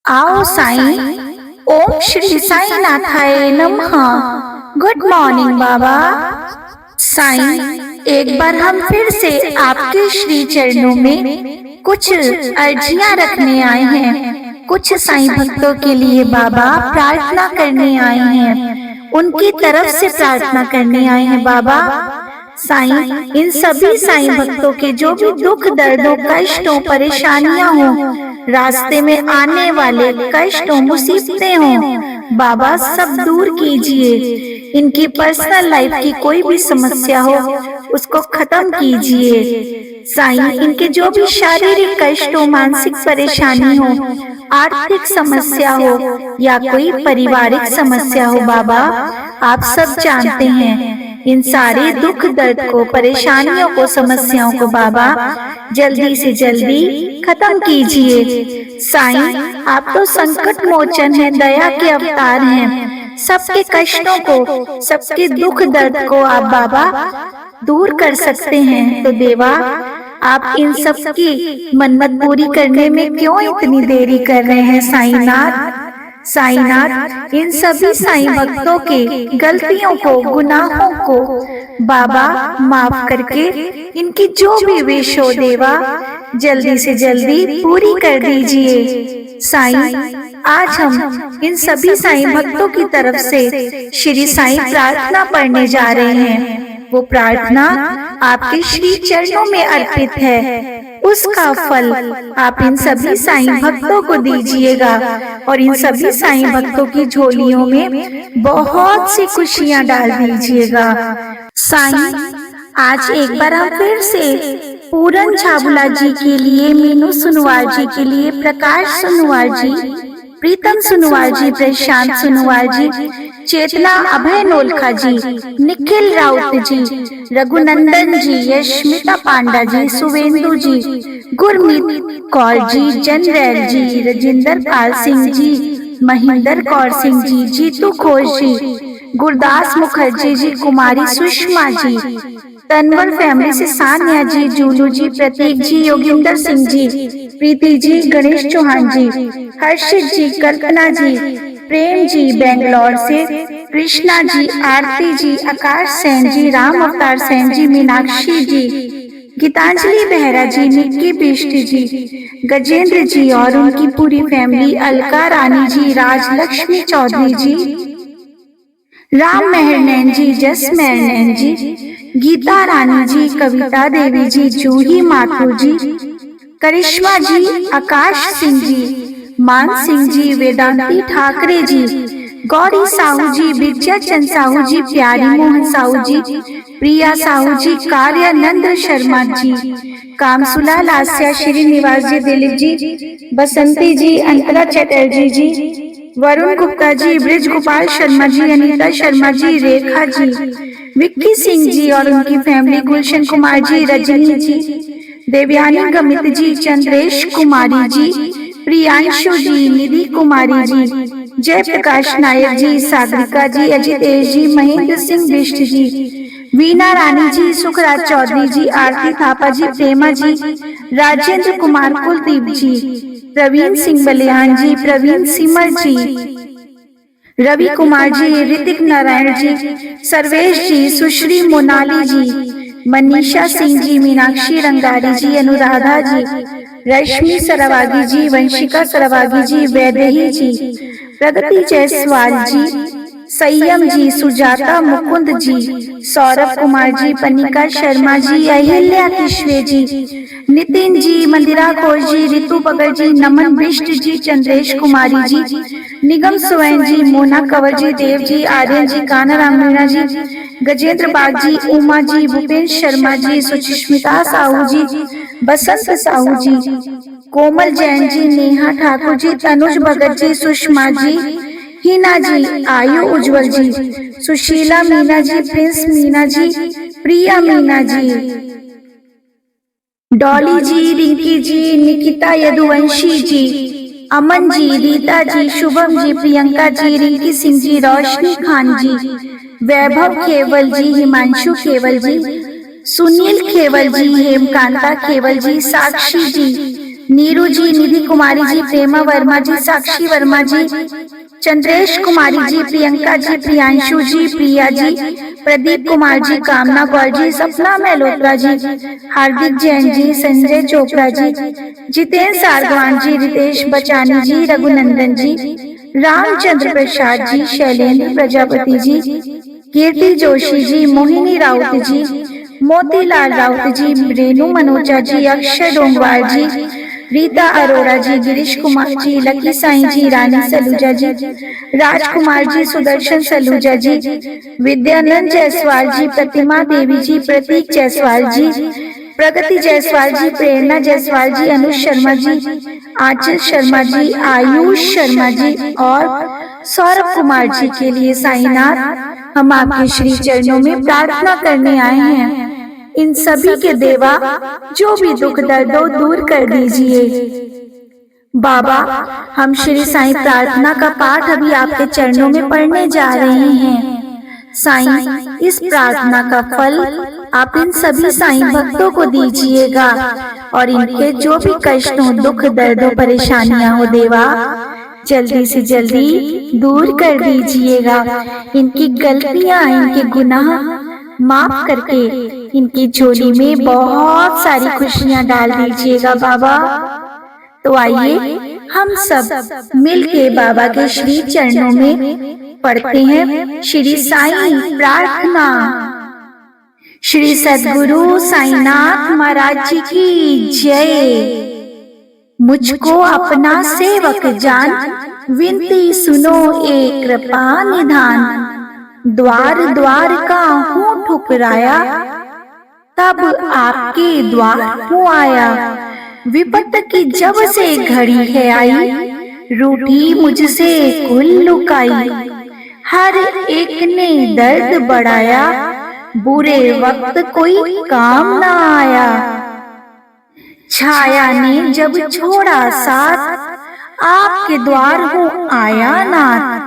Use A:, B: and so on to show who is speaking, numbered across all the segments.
A: आओ साईं। ओम श्री साई नाथाय नमः। गुड मॉर्निंग बाबा। साईं, एक बार हम फिर से आपके श्री चरणों में कुछ अर्जियां रखने आए हैं। कुछ साईं भक्तों के लिए बाबा प्रार्थना करने आए हैं, उनकी तरफ से प्रार्थना करने आए हैं बाबा। साईं, इन सभी साईं भक्तों के जो भी दुख दर्दों कष्टों परेशानियां हो, रास्ते में आने वाले कष्टों मुसीबतें हो, बाबा सब दूर कीजिए। इनकी पर्सनल लाइफ की कोई भी समस्या हो उसको खत्म कीजिए। साईं, इनके जो भी शारीरिक कष्ट हो, मानसिक परेशानी हो, आर्थिक समस्या हो या कोई पारिवारिक समस्या हो, बाबा आप सब जानते हैं। इन सारे दुख दर्द को, परेशानियों को, समस्याओं को बाबा जल्दी से जल्दी खत्म कीजिए। साईं, आप तो संकट मोचन है, दया के अवतार हैं। सबके कष्टों को, सबके दुख दर्द को आप बाबा दूर कर सकते हैं। तो देवा, आप इन सब की मन्नत पूरी करने में क्यों इतनी देरी कर रहे हैं साईनाथ? साईनाथ, इन सभी साईं भक्तों के गलतियों को, गुनाहों को बाबा माफ करके इनकी जो भी विश हो देवा जल्दी से जल्दी पूरी कर दीजिए। साईं, आज हम इन सभी साईं भक्तों की तरफ से श्री साईं प्रार्थना पढ़ने जा रहे हैं। वो प्रार्थना आपके श्री चरणों में अर्पित है। उसका फल आप इन सभी साईं भक्तों को दीजिएगा और इन सभी साईं भक्तों की झोलियों में बहुत सी खुशियां डाल दीजिएगा। साईं, आज एक बार हम फिर से पूरन छाबुला जी के लिए, मीनू सुनवार जी के लिए, प्रकाश सुनवार जी, प्रीतम सुनवार जी, प्रशांत सुनवार जी, चेतना अभय नोलखा जी, निखिल राउत जी, रघुनंदन जी, यशमिता पांडा जी, सुवेंदु जी, गुरमीत कौर जी, जनरैल जी, राजिंदर पाल सिंह जी, महेंद्र कौर सिंह जी, जीतू घोष जी, गुरदास मुखर्जी जी, कुमारी सुषमा जी, तनवर फैमिली से सान्या जी, जूलू जी, प्रतीक जी, योगिंदर सिंह जी, प्रीति जी, गणेश चौहान जी, हर्षित जी, कल्पना जी, प्रेम जी बेंगलोर से, कृष्णा जी, आरती जी, आकाश सेन जी, राम अवतार सेन जी, मीनाक्षी जी, गीतांजलि बेहरा जी, निक्की बिष्ट जी, गजेंद्र जी और उनकी पूरी फैमिली, अलका रानी जी, राजलक्ष्मी चौधरी जी, राम मेहरनैन जी, जस मेहरनैन जी, गीता रानी जी, कविता देवी जी, जूही माथुर जी, करिश्मा जी, आकाश सिंह जी, मान सिंह जी, वेदांती ठाकरे जी, गौरी साहू जी, विजया चंद साहू जी, प्यारी मोहन साहू जी, प्रिया साहू जी, कार्यानंद शर्मा जी, कामसुला लास्या, श्रीनिवास जी, दिलीप जी, बसंती जी, अंतरा चटर्जी जी, वरुण गुप्ता जी, ब्रिज गोपाल शर्मा जी, अनीता शर्मा जी, रेखा जी, विक्की सिंह जी और उनकी फैमिली, गुलशन कुमार जी, रजनी जी, देवयानी गमित जी, चंद्रेश कुमारी जी, प्रियांशु जी, निधि कुमारी जी, जय प्रकाश नायक जी, सागरिका जी, अजितेश जी, महेंद्र सिंह बिष्ट जी, वीना रानी जी, सुखराज चौधरी जी, आरती थापा जी, प्रेमा जी, राजेंद्र कुमार, कुलदीप जी, प्रवीण सिंह बलियान जी, प्रवीण सिमर जी, रवि कुमार जी, ऋतिक नारायण जी, सर्वेश जी, सुश्री मोनाली जी, मनीषा सिंह जी, मीनाक्षी रंगारी जी, अनुराधा जी, रश्मि सरवागी जी, वंशिका सरवागी जी, वैदेही जी, प्रगति जायसवाल जी, संयम जी, सुजाता मुकुंद जी, सौरभ कुमार जी, पनिका शर्मा जी, अहिल्या किश्वे जी, नितिन जी, मंदिरा घोष जी, रितु बगर जी, नमन बिष्ट जी, चंद्रेश कुमारी जी, निगम स्वयं जी, मोना कंवर जी, देव जी, आर्यन जी, कानाराम मीणा जी, गजेंद्र बाग जी, उमा जी, भूपेश शर्मा जी, सुचिस्मिता साहू जी, बसंत साहू जी, कोमल जैन जी, नेहा ठाकुर जी, तनुज भगत जी, सुषमा जी, हिना जी, आयु उज्जवल जी, सुशीला मीना जी, प्रिंस मीना जी, प्रिया मीना जी, डॉली जी, रिंकी जी, निकिता यदुवंशी जी, अमन जी, रीता जी, शुभम जी, प्रियंका जी, रिंकी सिंह जी, रोशनी खान जी, वैभव खेवल जी, हिमांशु खेवल जी, सुनील खेवल जी, हेमकांता खेवल जी, साक्षी जी, नीरू जी, निधि कुमारी जी, प्रेमा वर्मा जी, साक्षी वर्मा जी, चंद्रेश कुमारी जी, प्रियंका जी, प्रियांशु जी, प्रिया जी, प्रदीप कुमार जी, कामना गौर जी, सपना मल्होत्रा जी, हार्दिक जैन जी, संजय चोपड़ा जी, जितेंद्र सारगवान जी, रितेश बचानी जी, रघुनंदन जी, रामचंद्र प्रसाद जी, शैलेंद्र प्रजापति जी, कीर्ति जोशी जी, मोहिनी राउत जी, मोतीलाल राउत जी, रेणु मनोजा जी, अक्षय डोंगवार जी, रीता अरोड़ा जी, गिरीश कुमार जी, लकी साई जी, रानी सलूजा जी, राजकुमार जी, सुदर्शन सलूजा जी, विद्यानंद जायसवाल जी, प्रतिमा देवी जी, प्रतीक जायसवाल जी, प्रगति जायसवाल जी, प्रेरणा जायसवाल जी, अनुज शर्मा जी, आंचल शर्मा जी, आयुष शर्मा जी और सौरभ कुमार जी के लिए साईनाथ हम आपके श्री चरणों में प्रार्थना करने आए हैं। इन सभी के देवा जो भी दुख दर्द हो दूर कर दीजिए। बाबा, हम श्री साईं प्रार्थना का पाठ अभी आपके चरणों में पढ़ने जा रहे हैं। साईं, इस प्रार्थना का फल आप इन सभी साईं भक्तों को दीजिएगा और इनके जो भी कष्ट हो, दुख दर्द हो, परेशानियां हो देवा, जल्दी से जल्दी दूर कर दीजिएगा। इनकी गलतियां, इनके गुनाह माफ करके इनकी झोली में बहुत सारी खुशियां डाल दीजिएगा बाबा। तो आइए हम सब मिलके बाबा के श्री चरणों में पढ़ते हैं श्री साईं प्रार्थना। श्री सद्गुरु साईनाथ महाराज जी की जय। मुझको अपना सेवक जान, विनती सुनो एक कृपा निधान। द्वार द्वार का हूँ ठुकराया, तब आपके द्वार हूँ आया। विपत की जब से घड़ी है आई, रूठी मुझसे कुल लुकाई। हर एक ने दर्द बढ़ाया, बुरे वक्त कोई काम ना आया। छाया ने जब छोड़ा साथ, आपके द्वार हूँ आया नाथ।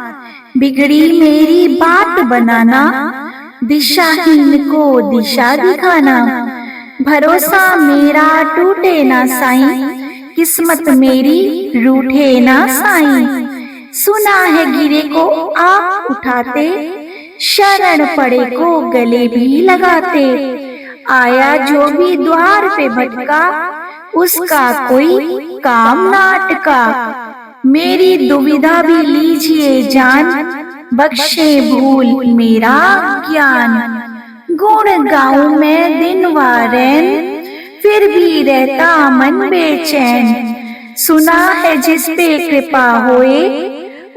A: बिगड़ी मेरी बात बनाना, दिशाहीन को दिशा दिखाना। भरोसा मेरा टूटे ना साईं, किस्मत मेरी रूठे ना साईं। सुना है गिरे को आप उठाते, शरण पड़े को गले भी लगाते। आया जो भी द्वार पे भटका, उसका कोई काम ना अटका। मेरी दुविधा भी लीजिए जान, बख्शे भूल मेरा ज्ञान। गुण गाऊं मैं दिन व रैन, फिर भी रहता मन बेचैन। सुना है जिस पे कृपा होए,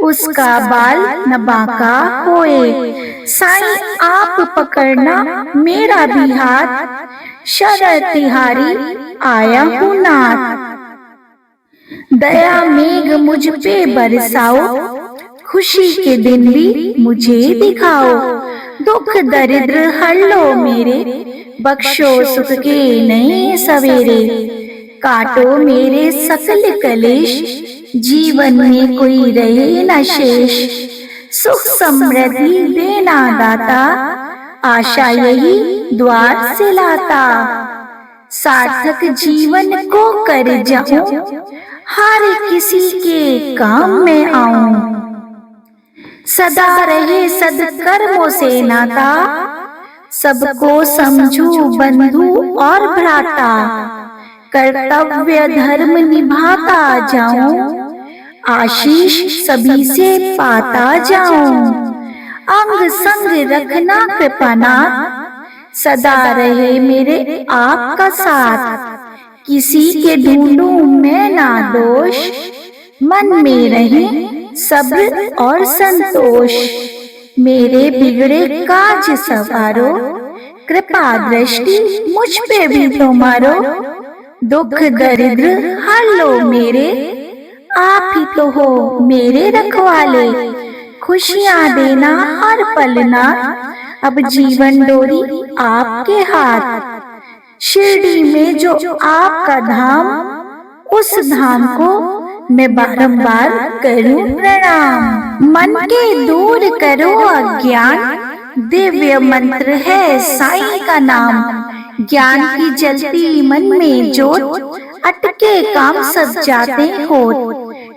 A: उसका बाल न बांका होए। साईं आप पकड़ना मेरा भी हाथ, शरण तिहारी आया हूँ नाथ। दया मेघ मुझ पे बरसाओ, खुशी के दिन भी मुझे दिखाओ। दुख दरिद्र हर लो मेरे, बख्शो सुख के नए सवेरे। काटो मेरे सकल कलेश, जीवन में कोई रहे न शेष। सुख समृद्धि देना दाता, आशा यही द्वार से लाता। सार्थक जीवन को कर जाऊं, हर किसी के काम में आऊं। सदा रहे सदकर्मों से नाता, सबको समझू बंधु और भ्राता। कर्तव्य धर्म निभाता जाऊं, आशीष सभी से पाता जाऊं। अंग संग रखना कृपानाथ, सदा रहे मेरे आपका साथ। किसी के ढूंढूं मैं ना दोष, मन में रहे सब्र और संतोष। मेरे बिगड़े काज सवारो, कृपा दृष्टि मुझ पे भी तुम्हारो। दुख दरिद्र हर लो मेरे, आप ही तो हो मेरे रखवाले। खुशियां देना हर पलना, अब जीवन डोरी आपके हाथ। शिरडी में जो आपका धाम, उस धाम को मैं बारंबार करूं प्रणाम। मन के दूर करो अज्ञान, दिव्य मंत्र है साईं का नाम। ज्ञान की जलती मन में जोत, अटके काम सब जाते हो।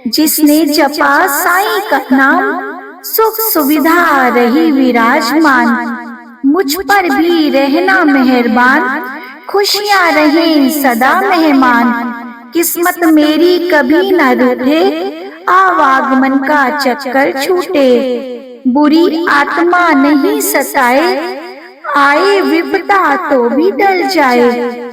A: जिसने जपा साईं का नाम, सुख सुविधा रही विराजमान। मुझ पर भी रहना मेहरबान, खुशियां रहें सदा मेहमान। किस्मत मेरी कभी न रूठे, आवागमन का चक्कर छूटे। बुरी आत्मा नहीं सताए, आए विपदा तो भी टल जाए।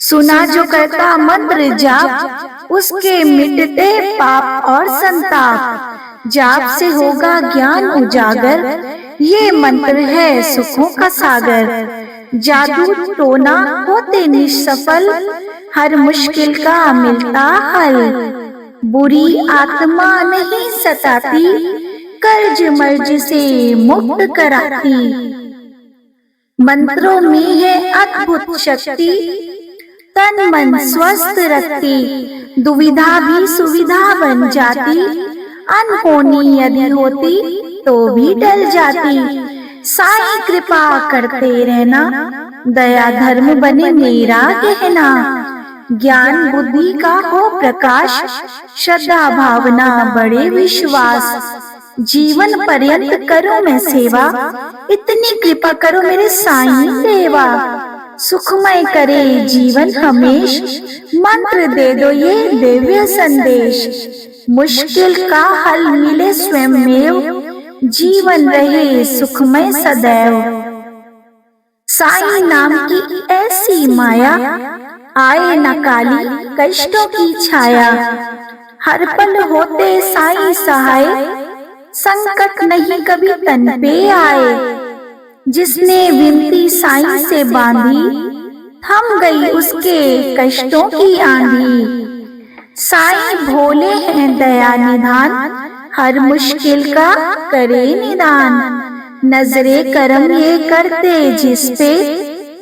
A: सुना जो करता मंत्र जाप, उसके मिटते पाप और संताप। जाप से होगा ज्ञान उजागर, ये मंत्र है सुखों का सागर। जादू टोना होते निष्सफल, हर मुश्किल का मिलता हल। बुरी आत्मा नहीं सताती, कर्ज मर्ज से मुक्त कराती। मंत्रों में है अद्भुत शक्ति, तन मन स्वस्थ रखती। दुविधा भी सुविधा बन जाती, अनहोनी यदि होती तो भी टल जाती। साईं कृपा करते रहना, दया धर्म बने मेरा कहना। ज्ञान बुद्धि का हो प्रकाश, श्रद्धा भावना बड़े विश्वास। जीवन पर्यंत करो मैं सेवा, इतनी कृपा करो मेरे साईं देवा। सुखमय करे जीवन हमेश, मंत्र दे दो ये दिव्य संदेश। मुश्किल का हल मिले स्वयंमेव, जीवन रहे सुखमय सदैव। साईं नाम की ऐसी माया, आए न काली कष्टों की छाया। हर पल होते साईं सहाय, संकट नहीं कभी तन पे आए। जिसने विनती साईं से बांधी, थम गई उसके कष्टों की आंधी। साईं भोले हैं दया निधान, हर मुश्किल का करे निदान। नजरे करम ये करते जिस पे,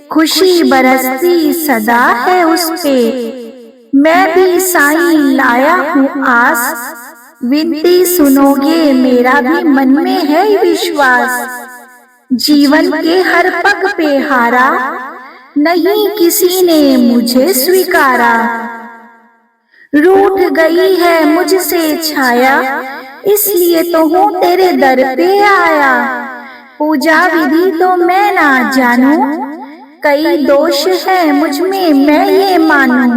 A: खुशी बरसती सदा है उस पे। मैं भी साईं लाया हूँ आस, विनती सुनोगे मेरा भी मन में है विश्वास। जीवन के हर पग पे हारा, नहीं किसी ने मुझे स्वीकारा। रूठ गई है मुझसे छाया, इसलिए तो हूँ तेरे दर पे आया। पूजा विधि तो मैं ना जानू, कई दोष है मुझ में मैं ये मानूं।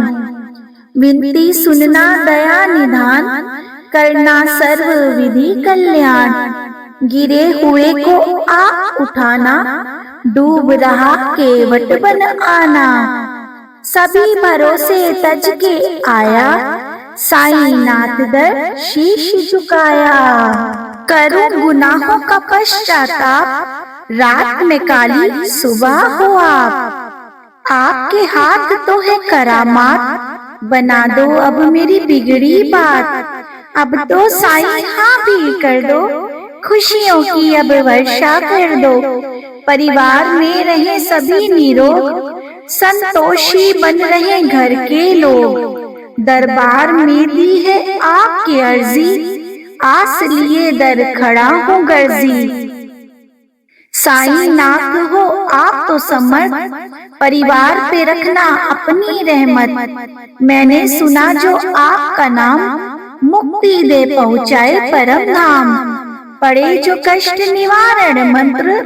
A: विनती सुनना दया निधान, करना सर्व विधि कल्याण। गिरे हुए को आप उठाना, डूब रहा केवट बन आना। सभी भरोसे तज के आया, साईं नाथ दर शीश झुकाया। करूं गुनाहों का पश्चाताप, रात में काली सुबह हो आप। आपके हाथ तो है करामात, बना दो अब मेरी बिगड़ी बात। अब तो साईं हाँ भी कर दो, खुशियों की अब वर्षा कर दो। परिवार में रहे सभी निरोग, संतोषी बन रहे घर के लोग। दरबार में दी है आपकी अर्जी, आस लिए दर खड़ा हूँ गर्जी। साईं नाथ हो आप तो समर्थ, परिवार पे रखना अपनी रहमत। मैंने सुना जो आपका नाम, मुक्ति दे पहुँचाए परम धाम। पड़े जो कष्ट निवारण मंत्र,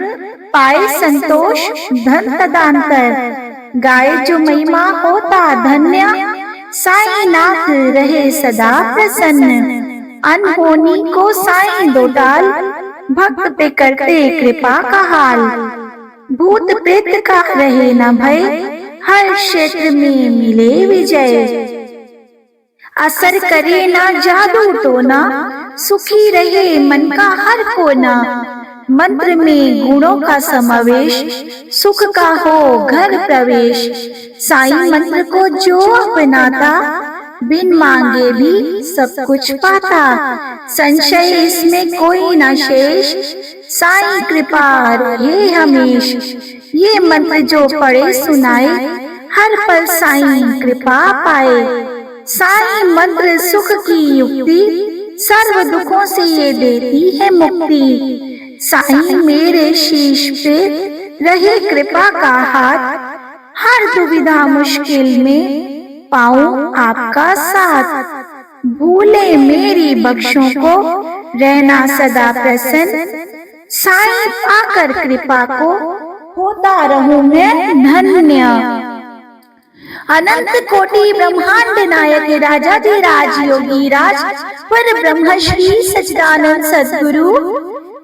A: पाए संतोष धन तदांतर। गाए जो महिमा होता धन्य, साईं नाथ रहे सदा प्रसन्न। अनहोनी को साईं दो टाल, भक्त पे करते कृपा का हाल। भूत प्रेत का रहे न भय, हर क्षेत्र में मिले विजय। असर करे ना जादू टोना, सुखी रहे मन का हर कोना। मंत्र में गुणों का समावेश, सुख का हो घर प्रवेश। साईं मंत्र को जो अपनाता, बिन मांगे भी सब कुछ पाता। संशय इसमें कोई न शेष, साईं कृपा रहे हमेश। ये मंत्र जो पढ़े सुनाए, हर पल साईं कृपा पाए। साईं मंत्र सुख की युक्ति, सर्व दुखों से ये देती है मुक्ति। साईं मेरे शीश पे रहे कृपा का हाथ, हर दुविधा मुश्किल में पाऊं आपका साथ। भूले मेरी बख्शों को, रहना सदा प्रसन्न। साईं पाकर कृपा को, होता रहूं मैं धन्य। अनंत कोटि ब्रह्मांड नायक राजाधिराज योगी राज पर ब्रह्म श्री सच्चिदानंद सद्गुरु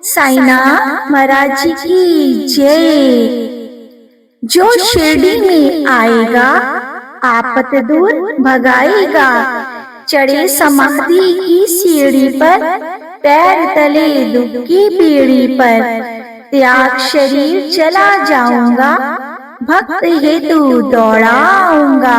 A: साईनाथ महाराज जी की जय। जो शिरडी में आएगा आपत दूर भगाएगा। चढ़े समाधि की सीढ़ी पर, पैर तले दुख की पीढ़ी पर। त्याग शरीर चला जाऊंगा, भक्त हेतु दौड़ाऊंगा।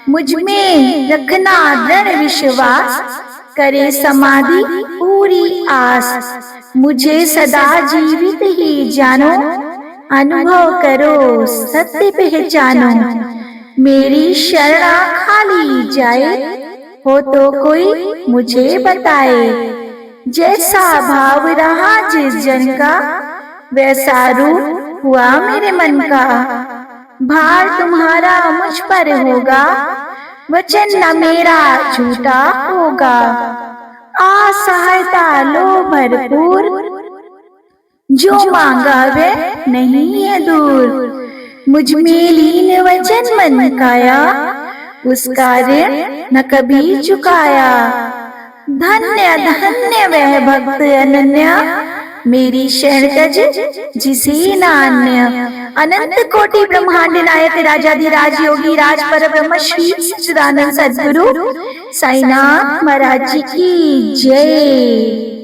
A: मुझ में रखना दृढ़ विश्वास, करे समाधि पूरी आस। मुझे सदा जीवित ही जानो, अनुभव करो सत्य पहचानो। मेरी शरणा खाली जाए, हो तो कोई मुझे बताए। जैसा भाव रहा जिस जन का, वैसा रूप हुआ मेरे मन का। भार तुम्हारा मुझ पर होगा, वचन न मेरा झूठा होगा। असहायता लो भरपूर, जो मांगा वह नहीं है दूर। मुझ में लीन वचन मन काया, उसका ऋण न कभी चुकाया। धन्य धन्य वह भक्त अनन्या, मेरी शरण तज जिसे नान्य। अनंत कोटि ब्रह्मांड नायक राजाधिराज योगी राज पर ब्रह्म श्री सच्चिदानंद सद्गुरु साईनाथ महाराज जी की जय।